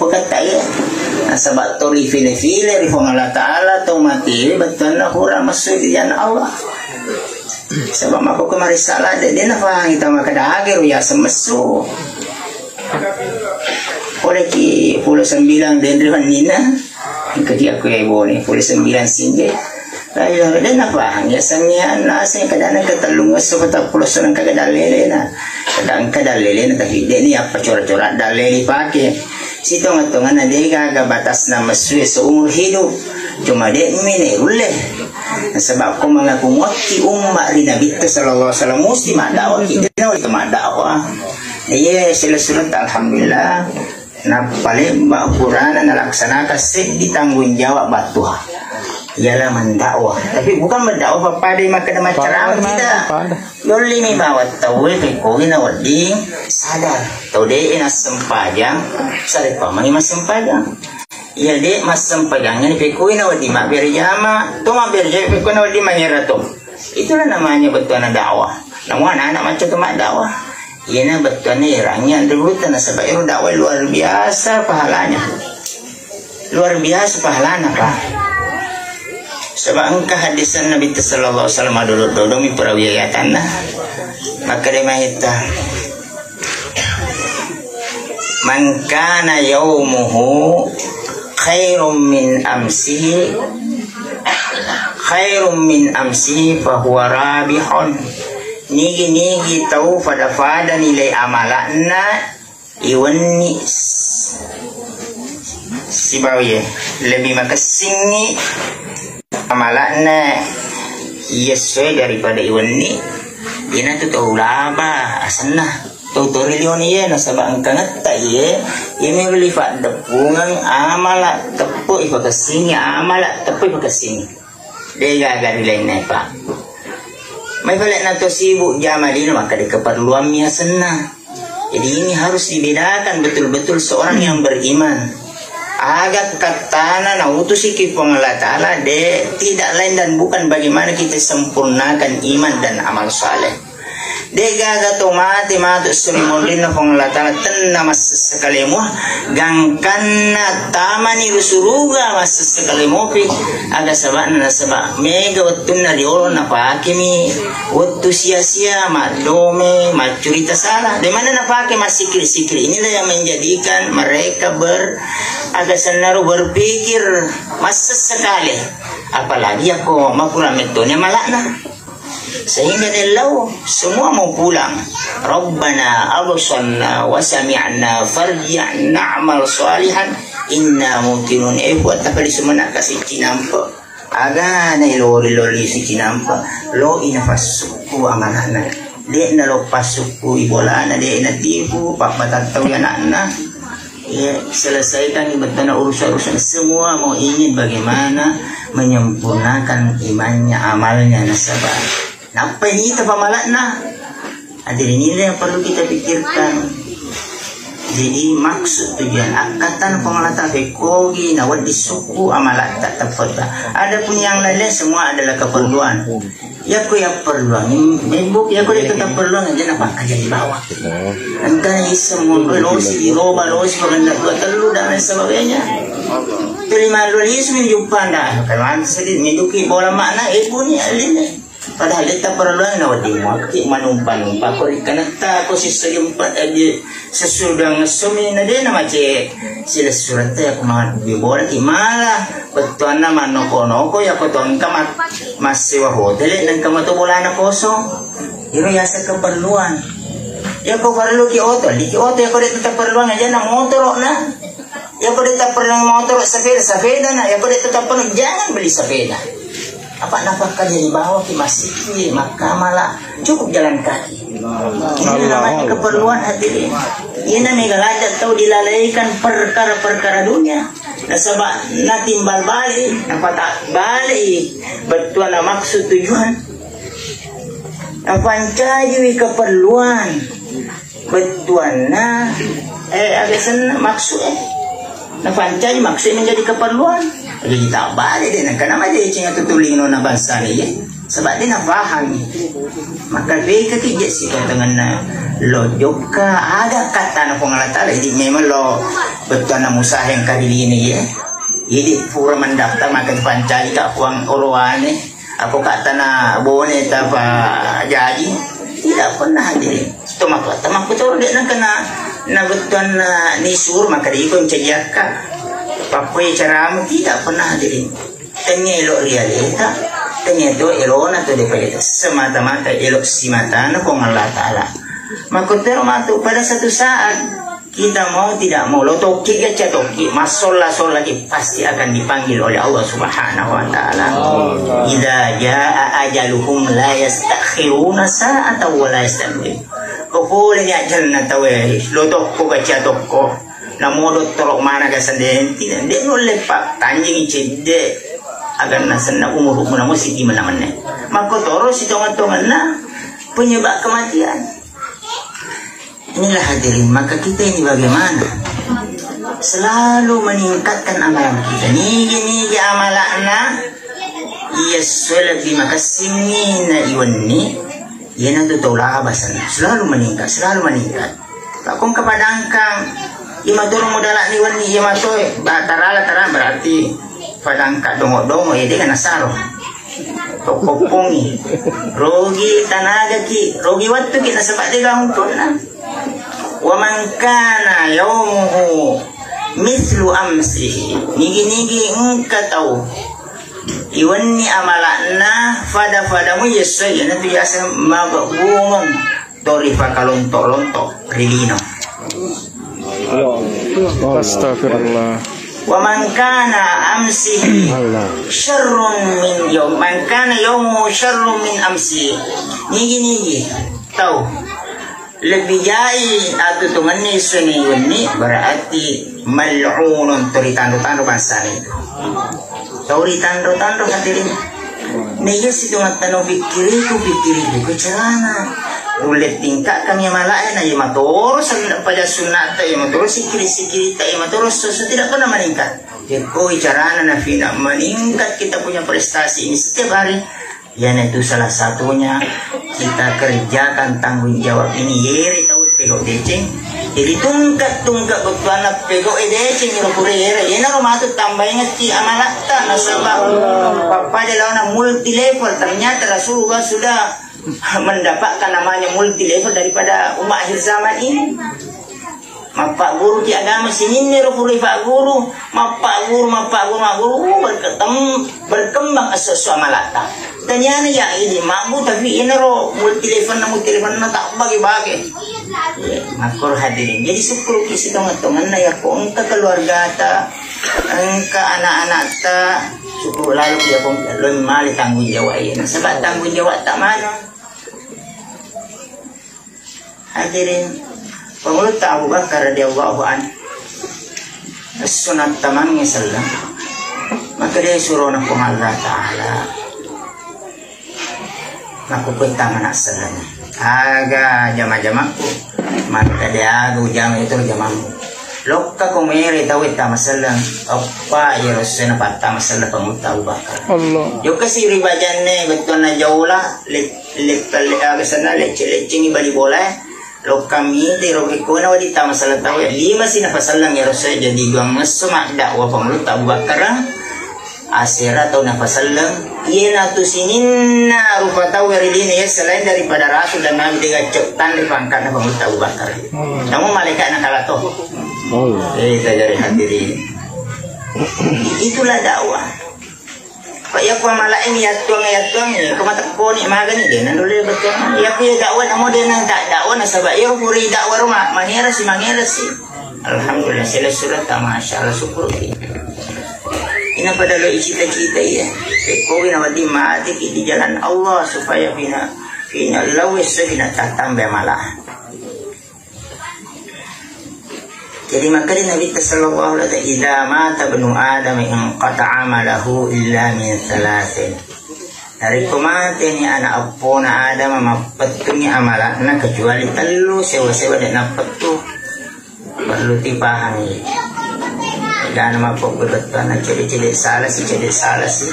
pagkataya sebab to rifile-file rifong Allah Ta'ala to mati betul na kurang masuk yan Allah sebab ako kemari salah dia na fahang kita makadahagir ya semesu oleh ki 19 den riwan nina kadi aku ya ibu ni 19 singe lalu dia na fahang ya samian nasa kadana katalunga so kata pulusan kagadalele na kadang-kadalele na kahide ni apa corak-corak dalele pakai situ ngatungan na dia agak batas na masui seumur hidup cuma dia mine uleh sebab ko mengaku mati umat ri Nabi sallallahu alaihi wasallam mesti mak dakwah kita itu mak dakwah dia surat alhamdulillah na paling mbak Quran na laksanakan ditanggung jawab batuah ialah mendakwah tapi bukan berdakwah pada makan macam tidak loli ni bawa tahu ko ina wading sadar tahu dia ina sempajang sare pa mani sempajang iya dek mas sempajangnya ni ko ina wadi mak berjama to mak berjama ko ina wadi manyera to itulah namanya betul na dakwah namun anak-anak macam tu mak dakwah iya betul ni orangnya dulu tanah sebab itu dakwah luar biasa pahalanya pak sebab engkau hadisan Nabi sallallahu alaihi wasallam dulu mi perawiyatan maka dia mahita man kana yaumuhu khairum min amsihi fa huwa rabihun nigi tahu pada nilai amalanna iwani sibawiye lebih makasini amalanna sesuai daripada iwan ni ina tu tahu laba asana tahu triliun ye nasabang kangat ye ini belifat depungan amala tepu ipakasini amala tepu ipakasini dia gagal lain pak mai balik na to sibuk jamalin maka di keperluannya senang jadi ini harus dibedakan betul-betul seorang yang beriman agak katana na utusi ki Allah Ta'ala de tidak lain dan bukan bagaimana kita sempurnakan iman dan amal saleh de gaga to mati sulimulin na Allah Ta'ala tenna mas sekalimu gangkanna tamani rusuruga mas sekalimu pi aga sabak mega watunna riolo na pakimi wattu sia-sia madome macurita salah di mana na pakai masikir-sikir inilah yang menjadikan mereka agak senaruh berpikir masa sekali apalagi aku makulah metodenya malakna sehingga delau semua mau pulang Rabbana absarna wa sami'na farji'na na'mal salihan inna mungkinun buat apa di semana kasih cinampa aga na lori si cinampa lo ina fasuku amanana dia na lo pasuku ibolana dia ina tipu pak matatau ya nakna ya selesaikan betana urusan-urusan semua mau ingin bagaimana menyempurnakan imannya amalnya nasabah apa ini itu pamalakna hadirin ini yang perlu kita pikirkan jadi maksud tujuan akatan pengalatan fekogi nawad disuku amalat tak tepat ada pun yang lain semua adalah keperluan ya ku yang perluan membuk ya ku tetap perluan aja apa aja di bawah entah semua losi roba losi pengendak dua telu dan lain sebagainya terima lolis menjumpa dah kalau sedih menduki bola makna ibu ni alin padahal kita perluan nawad di mati manumpan kau karena tak kau sisa jumpa aja sesudah ngesumi nade nama cek sila surat ya aku mah dibola malah betul nama noko ya kau tuh kamat masih wah hotel dan kamu tuh bola anak kosong itu ya keperluan ya kau perlu ki auto ya kau tetap perluan aja na motor na ya kau tetap perlu motor sepeda na ya kau tetap perlu jangan beli sepeda apa nafkah dari bawah ki masih maka malah cukup jalan kaki ini namanya keperluan hadirin ini namanya tahu dilalaikan perkara-perkara dunia nasabah na timbal balik tak balik betul na maksud tujuan pancai keperluan betul na agak senang maksud pancai maksud menjadi keperluan jadi tak balik deh karena macam dia cakap tutuling nona bangsa ni je sebab dia nak faham. Maka beka kijak si dengan lo joka ada kata na Allah Taala ini memang lo betul na musah yang kali ini ya. Jadi pura mendaftar maka pancari tak puang oroane aku kata na bone apa jadi tidak pernah hadir. Itu maka tamak betul dia nak kena na betul na nisur maka dia ikut cajaka. Papai cara tidak pernah hadir. Tanya elok realita, tanya itu elok na tu depa semata-mata elok si mata na kong Allah Taala. Maka termatu pada satu saat kita mau tidak mau lo toki aja toki masolah lagi pasti akan dipanggil oleh Allah Subhanahu wa Taala. Idza jaa ajaluhum la yastakhiruna sa'atan wa la yastaqdimun. Boleh ni ajal na tawe lo toko baca toko namodo torok mana ka senden tidak dia no lepak tanjing cede agar nasana umur namu sigi mana-mana. Maka toro si tongan-tongan na penyebab kematian. Inilah hadirin, maka kita ini bagaimana? Selalu meningkatkan amalan kita. Nigi amalanna yaswala fi makasimina iwanni yana tu taulabasan. Selalu meningkat. Takung kepadangkang imadoro modalak ni wanni imatoi tarala berarti padangka dongo-dongo ya dia kana saro. Tokopongi rogi tanaga ki rogi waktu kita sebab dia gampun na. Wa man kana yaumuhu mislu amsihi nigi engka tahu iwanni amalana fada-fadamu yesoy na biasa magabungon torifa kalontok-lontok rilino. Astagfirullah. Wa man kana amsihi syarrun min yawm man kana yawmu syarrun min amsihi nigi tahu lebih jai atau tungannya seni ini berarti mal'unun teritandu-tandu bahasa itu. Tahu ritando-tando hadirin. Nih si tungan-tando pikiriku kecelana. Ulet tingkat kami malai na yamatoros pada sunat ta yamatoros sikiri ta yamatoros susu tidak pernah meningkat. Jadi carana na fina meningkat kita punya prestasi ini setiap hari. Yang itu salah satunya kita kerjakan tanggung jawab ini yeri tahu pegok decing. Jadi tungkat betul anak pegok decing rupure yeri. Yana rumah tu tambah ingat ki amalata nasabah. Papa dia lawan multi level ternyata Rasulullah sudah mendapatkan namanya multi level daripada umat akhir zaman ini. Mapak guru di agama sini ni rupuri pak guru, mapak guru berkembang sesuatu amalata. Tanya ni ya ini makmu tapi ini ro multi level na tak bagi-bagi. Makor hadirin. Jadi syukur kisi tongan-tongan na ya ko engka keluarga ta, engka anak-anak ta, syukur lalu dia pun lebih mali tanggung jawab ini. Sebab tanggung jawab tak mana. Hadirin. Pengulut Abu Bakar radhiyallahu anhu sunat tamangnya sallam maka dia suruh nak Allah Ta'ala aku pentang anak sallam aga jama-jamaku maka dia agu jama itu jamamu lokka kumere tawit tama sallam apa ya rasulna patama sallam pengulut Abu Bakar Allah yo kasi ribajanne betul na jaulah lek aga sana lecing bali bola lo kami di rogi kuna wadi ta masalah tahu 5 sina pasalang ya Rasul jadi gua ngesemak dakwah pengulut Abu Bakar asira atau nafasalang iya tu sininna rupa tahu hari ini ya selain daripada Rasul dan Nabi digacetan di pangkat pengulut Abu Bakar namun malaikat nakalato kita jadi hadirin itulah dakwah ya ku malain ya tuang ya kemata koni magani dia nan dole betul ya ku ya dakwah namo dia nan tak dakwah na sabab ya puri dakwah rumah mangira si alhamdulillah selesai ta masyaallah syukur ina pada lo cita-cita ya ko wina wadi mati di jalan Allah supaya bina lawis bina tambah malah. Jadi maka Nabi sallallahu alaihi wasallam idza mata ibnu adam in qata'a amalahu illa min thalathin. Dari kematian ni anak apona Adam mapetuni amalanna kecuali telu sewa-sewa dan napetu perlu dipahami. Dan nama pokok betul cedek salah si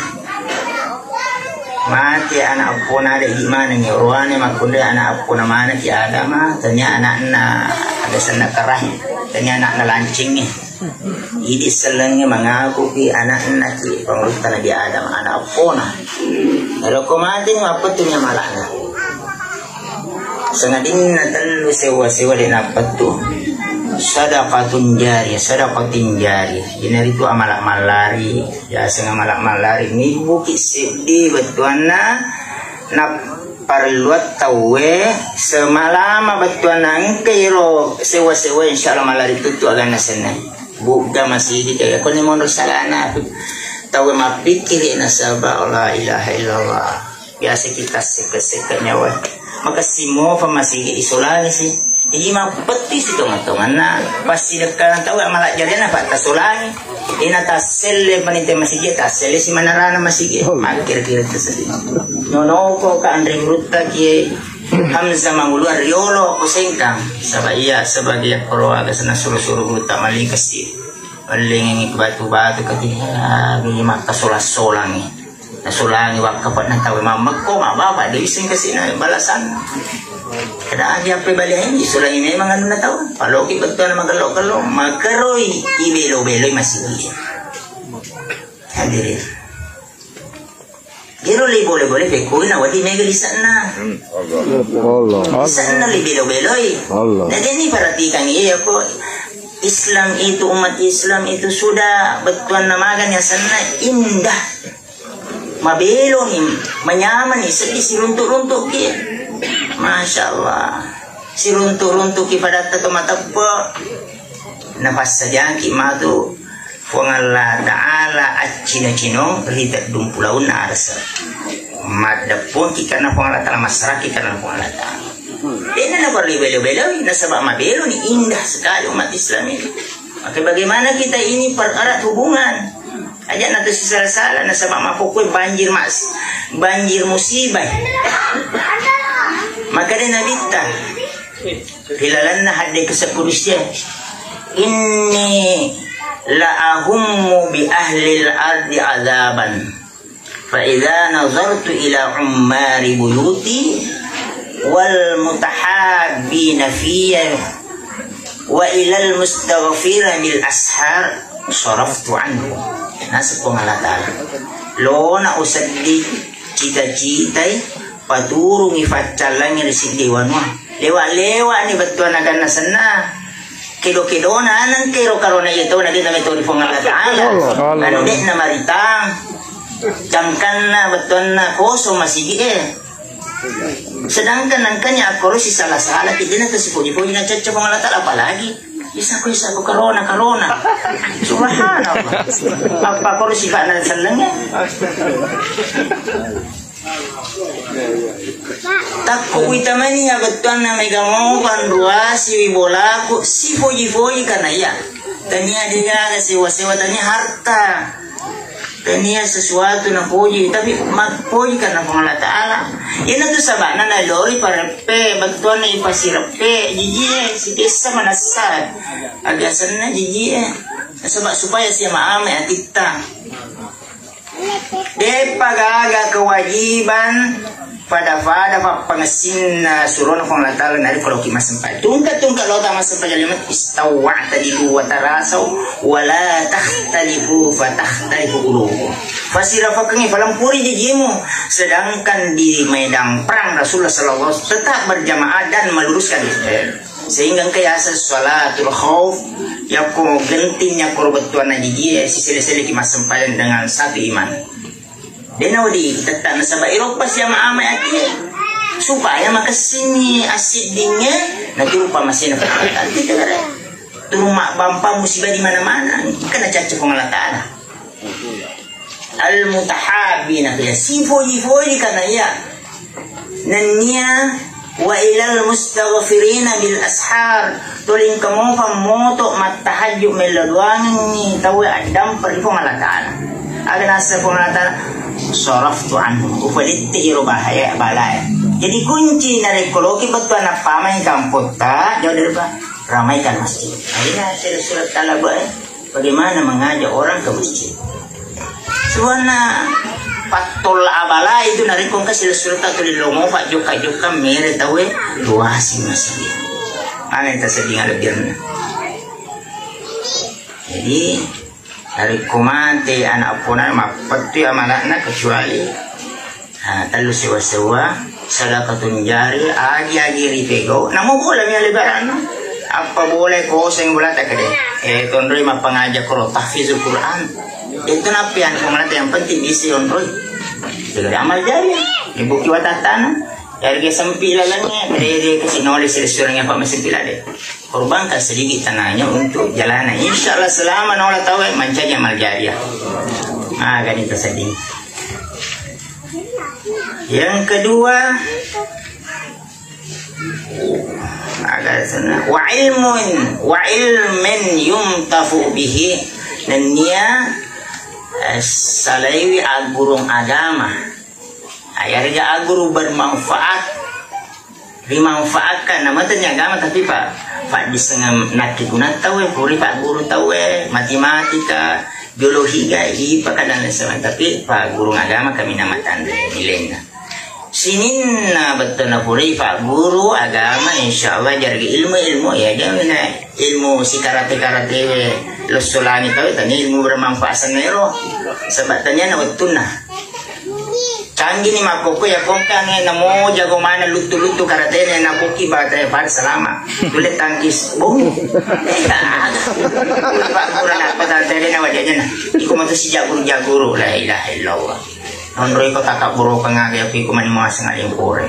mati anak puna ada gimana nih ruannya makunda anak puna mana ki ada mah tanya anak ada sana kerah tanya anak lancing nih ini selengnya mengaku ki anak ki pengurusan dia ada anak puna kalau kau mati apa tuh nya malahnya sengadin natal sewa di apa tuh sadaqatun jari ini itu amalak malari ya senga malak malari ni bukit sidi betuana na parluat tawe semalama betuana ngkeiro sewa insyaallah malari itu agak nasena buka masih di kayak ko ni mo salana tawe mapikir nasaba la ilaha illallah biasa kita seka nyawa maka simo masih isolasi sih ini mah petis itu ngatongan na pasti dekat tahu malah jadi apa tasulangi ini tasel panite masih tasel si manarana masih makir kira tersebut nono ko ka Andre Ruta ki Hamzah mangulu Riolo ko sengkang sabaya sebagai keluarga sana suruh utamali kasih paling batu-batu ketiga ini maka solangi wakapat na tahu mama ko mababa di sing kasih na balasan kada aja pe balian isulah ini memang anu na tahu kalau kita betul magalo makaroi ibelo masih dia hadirin gero li boleh pe ko na wadi megeli sana Allah sana li belo Allah jadi ini perhatikan ya ko Islam itu umat Islam itu sudah betul namakan ya sana indah mabelo nih menyaman nih sedih si runtuk dia Masya Allah si runtuk pada tato mata po nafas saja ki matu fongalla ta'ala acina-cino ridat dumpulaun na arasa madapun ki karena fongalla ta'ala masyarakat karena fongalla ta'ala dia na berbelo-belo nasabak mabelo ni indah sekali umat Islam ini maka bagaimana kita ini pererat hubungan aja nanti salah nasabak mapukul banjir musibah maka dia nabita hilalanna hadde kesepulusia inni la'ahummu bi ahli al-ardi azaban fa idza nazartu ila ummari buyuti wal mutahabbina fiyya wa ila al-mustaghfira bil ashar saraftu anhu nasab pengalatan lo na usadi cita-citai paturung ifatcalang yang risik dewan wah lewa ni betul naga nasana kedo na anang kero karona itu nagi na metode pengalat ala anu dek na maritang jangkan na betul na koso masih sedangkan nangkanya akoro si salah kita na tersipuji-puji na caca pengalat ala apalagi isaku karona subhanallah apa akoro sifat na salangnya takku itamani ya betul na megamo pandua si wibolaku si foji karena ya tania dia sewa tania harta tania sesuatu na foji tapi foji karena pengalat ta'ala ina tu sabana na loi parepe betul na ipasirape jiji si desa manasad agasan na jiji sebab supaya siya maame atita pagaga kewajiban pada pengesin suruh penglatalan dari kalau kita sempat tungkat lo tak sempat jadi istawa tadilu wa tarasau wala takhtalifu fatakhtalifu qulubukum fasira fakengi puri jijimu sedangkan di medan perang Rasulullah sallallahu alaihi wasallam tetap berjamaah dan meluruskan sehingga kayak asas salatul khauf yang ko gentingnya korbetuan jiji sisile-sile kita sempat dengan satu iman denawdi tetap nasabah Eropa siya maamay ati supaya makasini asidingnya nanti lupa masih nakalatan tidak ada turuma bampa musibah di mana-mana kena caca pengalatan al mutahabina ya sifoji karena ya nanya wa ilal mustaghfirina bil ashar tuling kamu pamoto matahajud melalui ni tahu adam pergi pengalatan ada nasa pengalatan soraftu anhu ufalitti bahaya balai jadi kunci dari ekologi betul anak pamai kampota jauh dari ramaikan masjid akhirnya saya surat talabah bagaimana mengajak orang ke masjid sebenarnya patol abala itu narikong kasi sulta to dilongo pa joka mere tawe tuasi masih. Mana kita sedih lebih na. Jadi dari komante anak puna mapatu amalakna kecuali talu sewa sadaqatun jari agi ripego namo boleh ya lebaran apa boleh koseng bola tak kede tondoi mapangajak ko tahfizul Quran itu napian komalate yang penting isi ondoi jadi amal jari ibu kiwatatana dari sempilannya dari kesinoli sesuatu apa mesempilade korbankan sedikit tanahnya untuk jalanan insyaallah selama nolak tahu mencari amal jariah ganito sedih. Yang kedua wa ilmin yumtafu bihi dan dia salawi agurung agama ayarga aguru bermanfaat dimanfaatkan nama tanya agama tapi pak disengam nakigunat tahu puri pak guru tahu matematika biologi IPA dan lain sebagainya tapi pak guru agama kami namatan nilainya sinin betul na puri pak guru agama insyaallah jargi ilmu ya jangan ilmu si karate lo sulani tahu tanya ilmu bermanfaat senero sebab tanya na betul na canggih ni makoko ya kongkang namo jago mana lutu karate na nakoki bata pada selama tulis tangkis bong pak guru apa tadi na wajahnya na iku matu si jago la ilaha illallah Nondroi ko takaburo ka nga kaya ko manimuasa nga yung pure.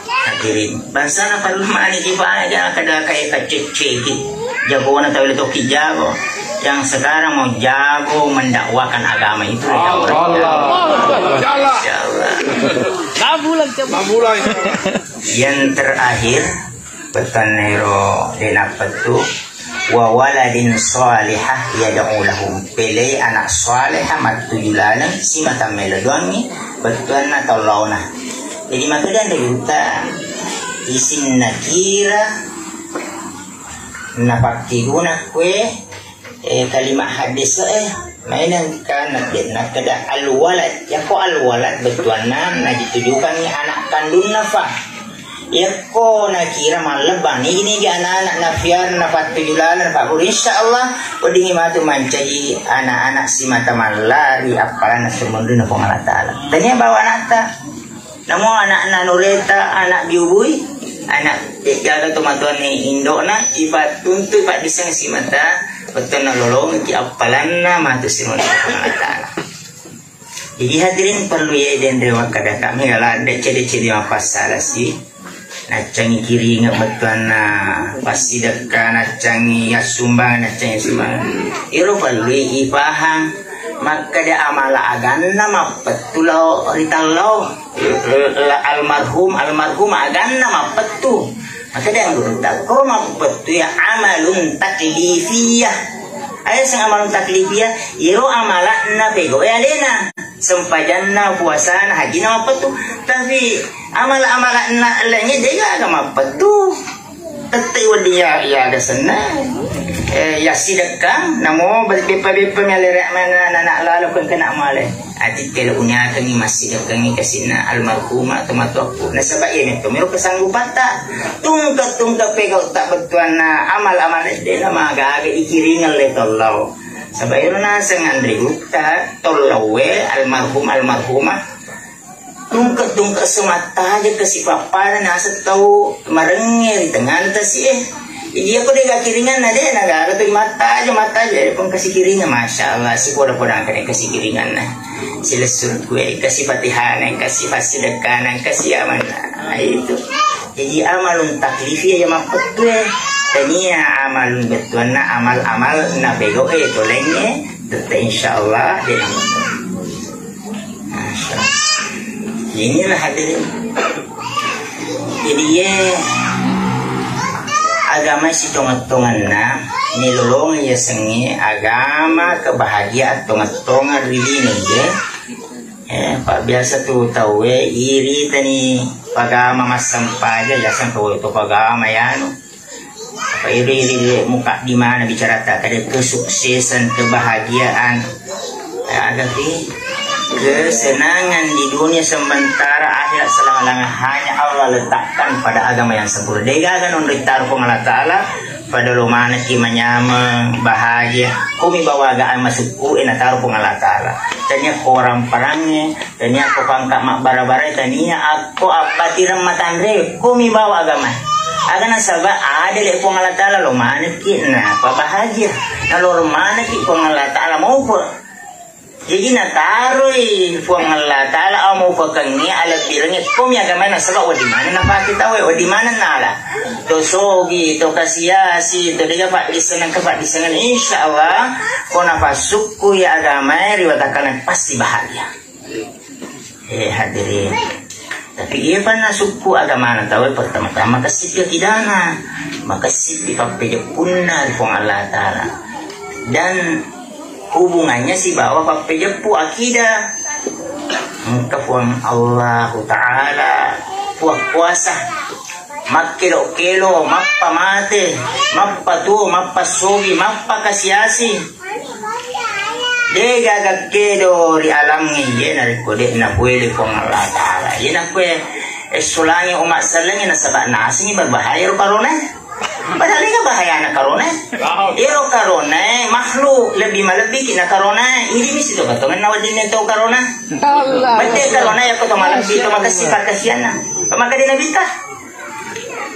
Hadirin. Basta na palumani di ba na kada kaya kacik-ciki. Jago na tayo ito kijago. Yang sekarang mau jago mendakwakan agama itu. Allah. Mabulang. Yang terakhir betanero dinapatu wa waladin salihah yad'u lahum pilih anak salihah matujulanan si mata melodoni betuan na tolona jadi maka dan debuta isin nakira napakti guna kue kalimat hadis mainan kan nakada alwalad ya ko alwalad betuan na ditujukan ni anak kandung nafah Yako nakira malabang ini dia anak-anak nafiar napat tujulalan Pak Guru insyaallah wadingi matu mancaji anak-anak si mata malari apalan semundu na Allah taala. Tanya bawa anak ta. Namo anak nureta anak biubui anak jaga tomatuan ni indona ibat tuntu pak disang si mata betul na lolong ki apalan na matu semundu na Allah taala. Jadi hadirin perlu ya dan dewa kada kami ala ada ciri-ciri apa salah sih. Nacangi kiri ingat betuan na pasti dekat nacangi sumbang iro palui ipahang maka dia amala agana mapetulau ritalau almarhum agana mapetu maka dia ngurut ko mapetu ya amalun taklifiyah ayah sang amalun taklifiyah iro amala na pego ya lena sempajan na puasa na haji na mapetu tapi amal-amal lainnya dia agak mapetu tetap dia ya ada senang ya sidakang namo bepa-bepa meleret mana anak lalu pun kena amale ati kalau punya kami masih dakang kasina almarhumah atau matuaku nah sebab ia itu mero kesanggupan tak tungkat pegau tak betuan na amal-amal dia nama agak ikiringan le tollau sebab itu na sangandri uta tollawe almarhumah tungkat semata aja ke si papa dan asa tahu marengir di tengah atas sih dia kok dia kiringan ada negara tuh mata aja pun kasih kiringan masya Allah si poda-poda kan kasih kiringan nah si lesur gue kasih patihan kasih fasidekanan kasih amanah itu jadi amalun taklifiyah yang mampet gue tanya amalun betuan na amal nabego tolengnya tetap insyaallah dia masya Allah. Inilah hadirin. Jadi ya agama si tongat-tongan na nilolong ya sengi agama kebahagiaan tongat-tongan rilini ya. Pak biasa tuh tahu iri tani pagama masampa aja ya sampai itu pagama ya no. Apa iri muka di mana bicara tak ada kesuksesan kebahagiaan ada sih. Kesenangan di dunia sementara, akhirat selama-lamanya hanya Allah letakkan pada agama yang sempurna. Degagan untuk taruh Allah Ta'ala pada lumana kimanyama bahagia. Kumi bawa agama masuk ina taruh Allah Ta'ala. Tanya ko orang perangnya, tanya ko pangkat mak bara-bara, tanya aku apa tiram matandre. Kumi bawa agama. Agana sabah ada le ko Allah Ta'ala lumana kita apa bahagia. Kalau lumana ki ko Allah Ta'ala mau po. Jadi nataroi puang Allah Ta'ala mau pakai ni ala birangnya kumi agama na sebab wadi mana nak kita wadi mana nala to sogi to kasiasi to dia pak disenang insya Allah kona pasuku ya agama riwatakan pasti bahagia. Hadirin, tapi ia pana suku agama na tahu pertama-tama kasih dia kidana makasih di papeje punna di puang Allah Ta'ala dan hubungannya si bawa papejepu akidah kapuang Allah Ta'ala puak puasa makkelo mappa mate mappa tu mappa sogi mappa kasiasi dega gakkedo ri alamngi yena rekode na puele puang Allah Ta'ala yena kue esulangi umat salangi na sabak nasi berbahaya karone. Padahal ini bahaya anak karona. Iro karona makhluk lebih kita karona. Ini mesti tu kata mana wajib ni tahu karona. Betul karona ya kau malaki tu maka sifat kasihan. Maka dia nabi tah.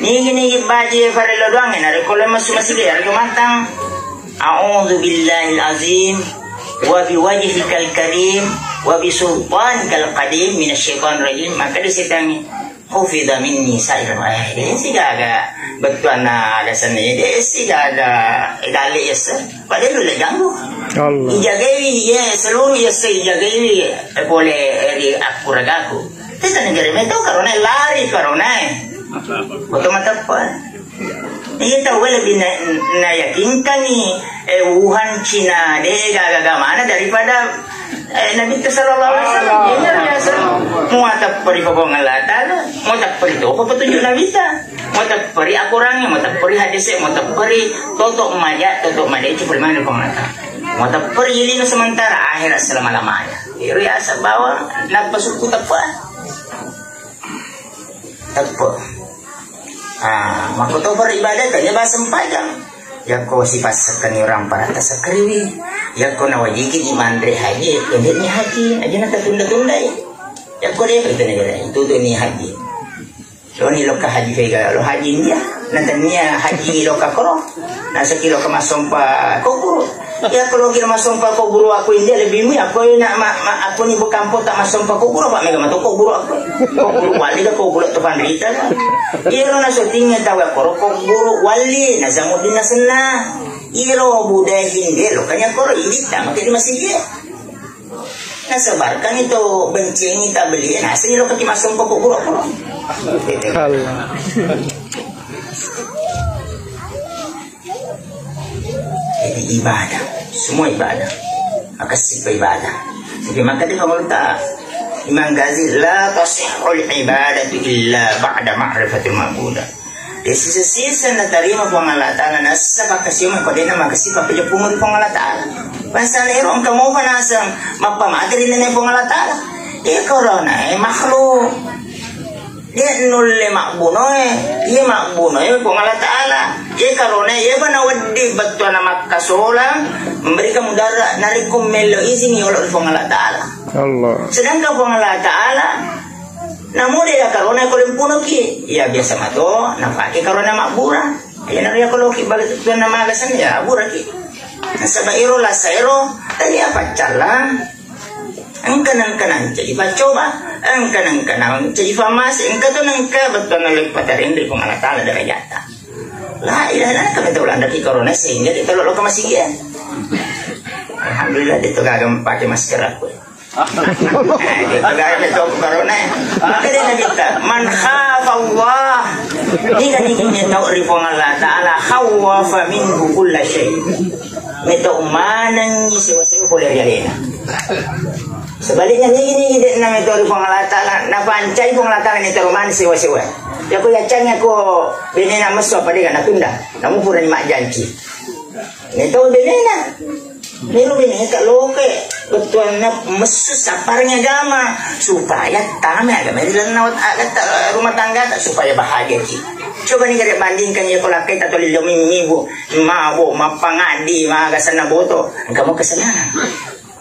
Ni baji farelo doang ni. Nari kalau masuk dia. Nari matang. A'udzu billahil azim wa biwajhikal karim wa bisultanikal qadim minasyaitonir rajim. Maka dia setangi. Hufidha minni sa'ir wa ini sih gaga betul na alasan ini dia sih gaga egali yes padahal lu ganggu ijagai ya selalu ya ijagai boleh eri aku ragaku kita negara meto karena lari karena betul mata apa ini tahu lebih na yakinkan ni Wuhan Cina deh gaga mana daripada Nabi Sallallahu Alaihi Wasallam dia biasa mau tak peri pokok Allah Ta'ala mau tak peri tu apa petunjuk Nabi ta mau tak peri akurangnya mau tak peri hadisnya mau tak peri totok majat itu bagaimana Allah Ta'ala mau tak peri ini sementara akhirat selama-lamanya riasa bawa napa suku tapa maka tu beribadah tanya bahasa panjang ya kau sifat sekani orang para tasakriwi ya kau nawajikin imandre haji kendetnya haji aja nak tunda-tunda ya kau dia kita negara itu tu ni haji lo ni loka haji vega lo haji dia nantinya haji loka koro nasa kilo ke masompa kau guru ya kalau kira masompa kau guru aku India lebih mu aku nak aku ni bukan po tak masompa kau guru pak mega matu kau guru aku kau guru wali dah kau guru tu pandita iro na syutingnya tahu kau guru wali na zamudin na senna iro budaya Hindia lo kanya koro ilita makanya masih dia nasebarkan itu benci tak beli nasi lo kaki masompa kau guru aku jadi ibadah, semua ibadah, maka sifat ibadah. Jadi maka dia mengatakan Imam Ghazali la tasihul ibadatu illa ba'da ma'rifatil ma'budah. Di sisi-sisi na tarima po Allah Ta'ala nasa pakasiyong kodena makasifat pejapumul po Allah Ta'ala. Pasalero ang kamo pa nasang magpamadri na po Allah Ta'ala. Corona makhluk. Dia nulle makbunoy, dia makbunoy po Allah Ta'ala. Karena ia bana wadi betul nama kasola memberikan mudara narikum melo izin yolok po Allah Ta'ala. Allah. Sedangkan po Allah Ta'ala namun dia karena kalau puno ki ya biasa mato napake karena makbura. Ya nariya kalau ki betul nama gasan ya bura ki. Nasabairo la sairo tadi apa cala engkan jadi pacoba engkan jadi famas engkan tu engkan betul nalik patarin dari po Allah Ta'ala dari jata. Lah ilaha kami tahu anda ki corona sehingga kita lo masih ya. Alhamdulillah dia tu gagam pakai masker aku. Dia gagam itu corona. Maka dia kita man khafa Allah. Jika ingin tahu rifong Allah Ta'ala khawafa minhu kulla syai. Itu manang sewa-sewa boleh jadi. Sebaliknya ini dia nama itu rifong Allah Ta'ala na pancai rifong Allah Ta'ala ni teruman sewa-sewa. Ya ko yacanya ko benena maso pa diga natunda. Namu pura ni makjanci. Nito benena. Meru bini tak loke betul na mesus saparnya agama supaya tame agama dilan nawat agak rumah tangga tak supaya bahagia ki. Coba nih kada bandingkan ya kalau kita atau lilo minggu mabo mapangadi magasana boto kamu kesalahan.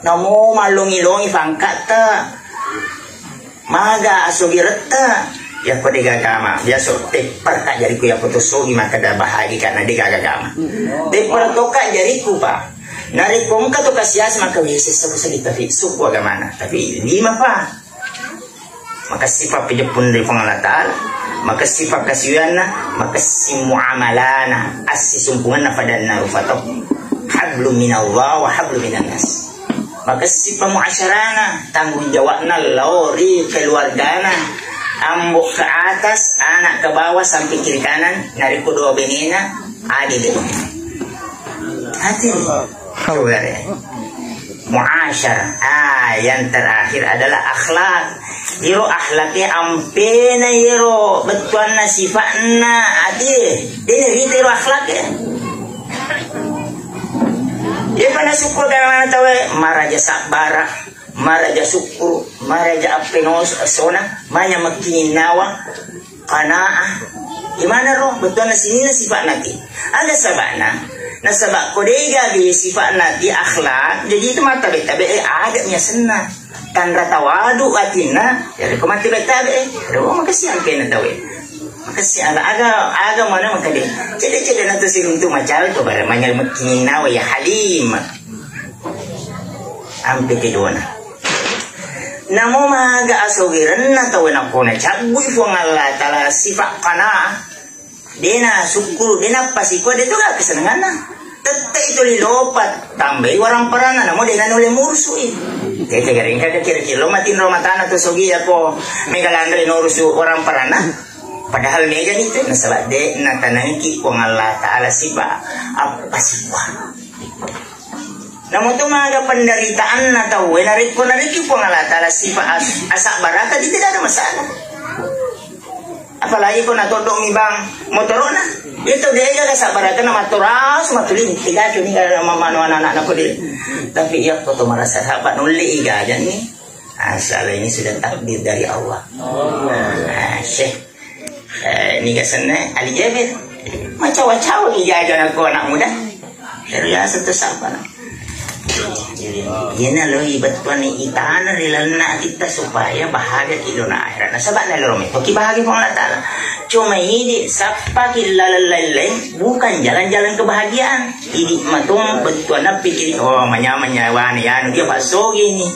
Namo malungi-lungi pangkat ta maga asugirata ya pada agama biasa tepar kak jariku ya putusogi maka dah bahagia karena dia agama. Tepar toka jariku pak. Narik kongka to kasias maka Yesus sa tapi suku agamana tapi lima pa maka sifat pejepun dari pengalatan maka sifat kasiyana maka si muamalana asi sumpungan na pada narufatok hablum minallah wa hablum minannas maka sifat muasyarana tanggung jawabna lori keluargana ambok ke atas anak ke bawah sampai kiri kanan narik kedua benina adil hati muasyarah yang terakhir adalah akhlak yero akhlaknya ampena yero betuan sifatna adi dene ritero akhlaknya ya pada syukur karena tahu maraja sabara maraja syukur maraja apenos sona manya makinawa qanaah gimana roh betuan sini sifat nanti ada sabana nah sebab kodega bi sifat nanti akhlak jadi itu mata betabe adanya senang tanda tawadu atina jadi komati betabe do makasih angkena tawe makasih aga mana makade cede nanti sinuntu macal to bare manyal makina ya halim ampe tidona namo maga asogiran na tawe na kona cagui fo ngalla tala sifat kana dena syukur dena pasiko dia tu gak kesenangan nah tetap itu lilopat tambah orang perana namo dena nole mursui tete garing kada kira-kira lo matin romatana to sogi ako megalandre norusu orang perana padahal mega itu nasabak de na tanangki ko ngalla taala sifa apa sifa namo to maga penderitaan na tawe narik ko ngalla taala sifa asak baraka di tidak ada masalah. Apalagi kau nak todong mi bang motorona itu dia jaga sabaratan nama toras matulin tiga cuni kalau mama anak aku dia tapi ya kau tu merasa sahabat nuli iga aja nih asal ini sudah takdir dari Allah. Syekh ini kasane Ali Jabir macam-macam iga aja aku anak muda serius itu sahabat. Yan na lo ibatwan ni itana nilana kita supaya bahagia ilona akhirat. Nah sahabat na lo itu bahagia pun Allah Taala. Cuma ini sapa kilalalain bukan jalan-jalan kebahagiaan. Ini matung betuan na pikir oh manya-manyawan ya dia paso gini.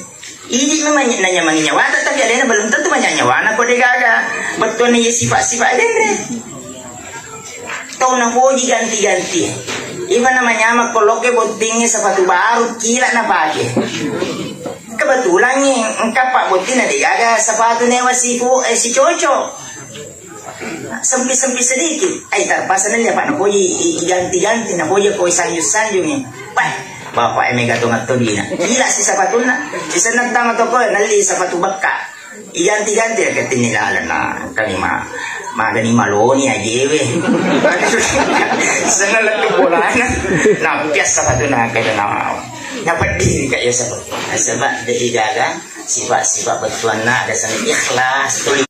Ini memang nanya manginyawa tapi ada belum tentu manyanyawan aku degaga. Betuan ni sifat-sifat deh. Tahu na hoji ganti-ganti. Iba namanya ama koloke botingnya sepatu baru kila na pakai. Kebetulan nih engkau pak botin ada gaga sepatu newa si cocok. Sempit sedikit. Terpasan dia pak napoji ganti-ganti napoji koi sanjung-sanjungnya. Pak bapak emega tungat tudina. Gila si sepatu na. Si senang tama toko nali sepatu beka. Ganti-ganti ya ketinilalan na kami magani maloni aja weh. Senang letu bola na biasa sepatu na kaya nama. Dapat diri kayak sepatu. Sebab dari gaga sifat-sifat betuan na ada sana ikhlas tulis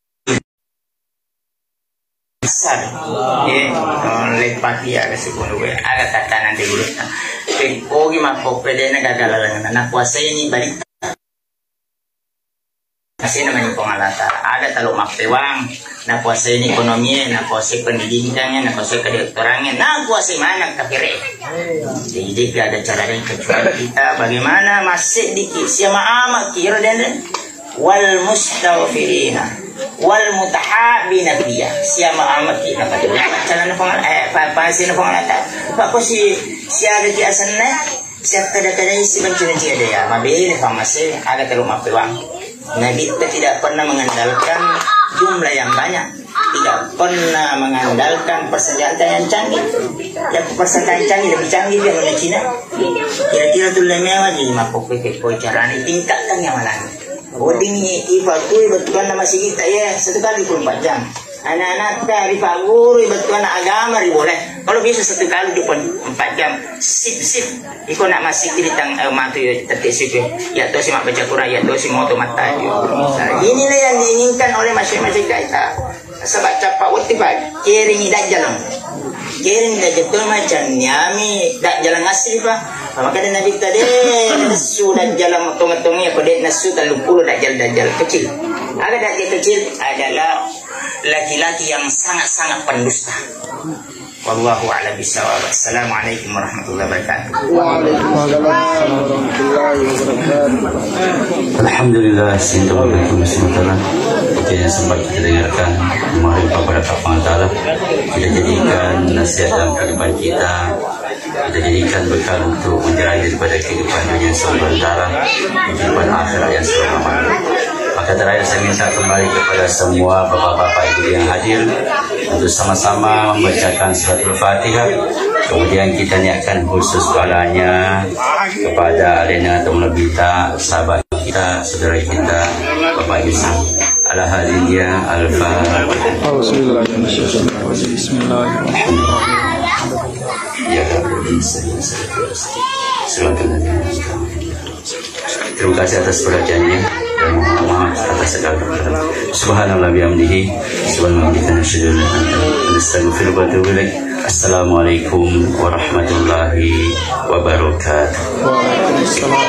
besar. Lepat dia ke sepuluh weh. Agak tatanan di dulu. Ogi mapok pede na gagalalan na kuasa ini balik. Kasi naman yung pangalata. Ada talong mapewang, nakuasay ni ekonomiya, nakuasay pendidikannya, nakuasay kedokterannya, nakuasay mana kafire. Jadi ada cara yang kecuali kita bagaimana masih dikit siapa amat kira dan wal mustaghfirina wal mutahabina fiya siapa amat kita pada cara pangalata pangalata. Pak ko si ada di asannya siapa kadang-kadang si mencuri dia ya mabili famasi ada talong mapewang. Nabi kita tidak pernah mengandalkan jumlah yang banyak, tidak pernah mengandalkan persenjataan yang canggih. Yang persenjataan canggih lebih canggih dia dari Cina. Kira-kira tu lemewa jadi mapok koi caranya tingkatkan yang malah. Bodingnya ifatui betulan nama si kita ya 1 kali 24 jam. Anak-anak dari Pak Guru betulan agama boleh. Kalau biasa satu kali depan 4 jam, sip. Iko nak masih kiritang matu yo tertisip yo. Ya tu si mak baca Quran, ya tu si moto mata yo. Inilah yang diinginkan oleh masyarakat kita. Sebab capak waktu pak, kering dajjal. Kering dajjal tu macam nyami dajjal ngasih pak. Maka ada Nabi tadi nasu dajjal matong-matongnya pada nasu 30 dajjal kecil. Ada dajjal kecil adalah laki-laki yang sangat-sangat pendusta. Wallahu a'lam bishawab. Assalamualaikum warahmatullahi wabarakatuh. Waalaikumsalam warahmatullahi wabarakatuh. Alhamdulillah, Bismillah. Yang sempat kita dengarkan kemarin kepada Kapang Ta'ala, kita jadikan nasihat dalam kehidupan kita jadikan bekal untuk menjalani daripada kehidupan dunia sementara, kehidupan akhirat yang selamat. Maka terakhir saya minta kembali kepada semua bapak-bapak ibu yang hadir untuk sama-sama membacakan suratul Fatihah. Kemudian kita niatkan khusus doanya kepada alena atau melebita sahabat kita, saudara kita, Bapak Yusuf. Al-Hadiyah Al-Fatihah. Bismillahirrahmanirrahim. Ya Rabbi, terima kasih atas perhatiannya dan mohon maaf atas segala kekurangan. Subhanallah bihamdihi, subhanallah bihamdihi, nastaghfiruka wa atubu ilaik. Assalamualaikum warahmatullahi wabarakatuh. Waalaikumsalam.